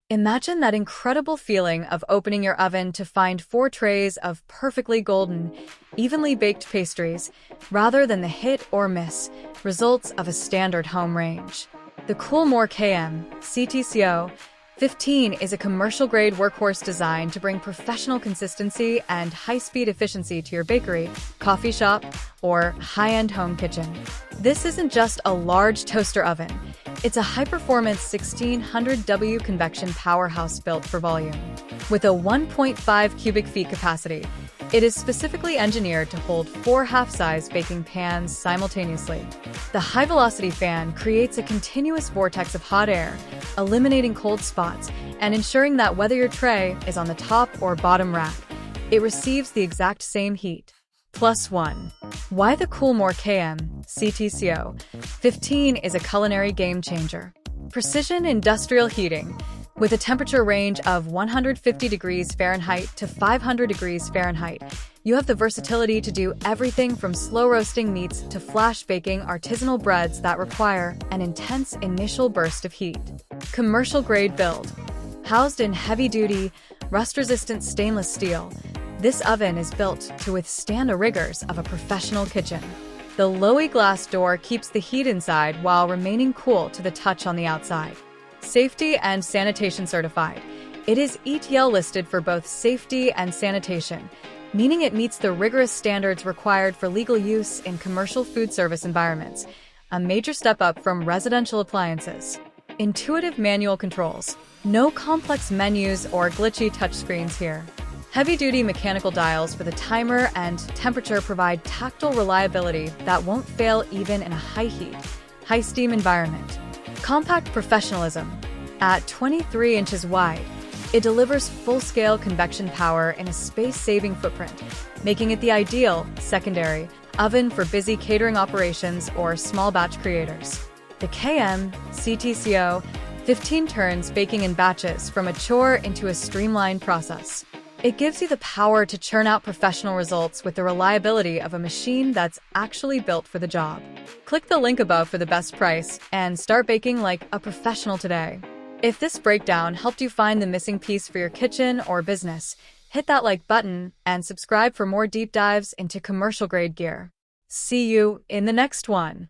Imagine that incredible feeling of opening your oven to find 4 trays of perfectly golden, evenly baked pastries, rather than the hit or miss results of a standard home range. The KoolMore CTCO 15 is a commercial-grade workhorse designed to bring professional consistency and high-speed efficiency to your bakery, coffee shop, or high-end home kitchen. This isn't just a large toaster oven. It's a high-performance 1600W convection powerhouse built for volume. With a 1.5 cubic feet capacity, it is specifically engineered to hold 4 half-size baking pans simultaneously. The high-velocity fan creates a continuous vortex of hot air, eliminating cold spots and ensuring that whether your tray is on the top or bottom rack, it receives the exact same heat. +1. Why the KoolMore CTCO 15 is a culinary game-changer. Precision industrial heating. With a temperature range of 150 degrees Fahrenheit to 500 degrees Fahrenheit, you have the versatility to do everything from slow roasting meats to flash baking artisanal breads that require an intense initial burst of heat. Commercial grade build. Housed in heavy-duty, rust-resistant stainless steel, this oven is built to withstand the rigors of a professional kitchen. The lowy glass door keeps the heat inside while remaining cool to the touch on the outside. Safety and sanitation certified. It is ETL listed for both safety and sanitation, meaning it meets the rigorous standards required for legal use in commercial food service environments, a major step up from residential appliances. Intuitive manual controls. No complex menus or glitchy touchscreens here. Heavy-duty mechanical dials for the timer and temperature provide tactile reliability that won't fail even in a high-heat, high-steam environment. Compact professionalism. At 23 inches wide, it delivers full-scale convection power in a space-saving footprint, making it the ideal secondary oven for busy catering operations or small-batch creators. The CTCO 15 turns baking in batches from a chore into a streamlined process. It gives you the power to churn out professional results with the reliability of a machine that's actually built for the job. Click the link above for the best price and start baking like a professional today. If this breakdown helped you find the missing piece for your kitchen or business, hit that like button and subscribe for more deep dives into commercial grade gear. See you in the next one.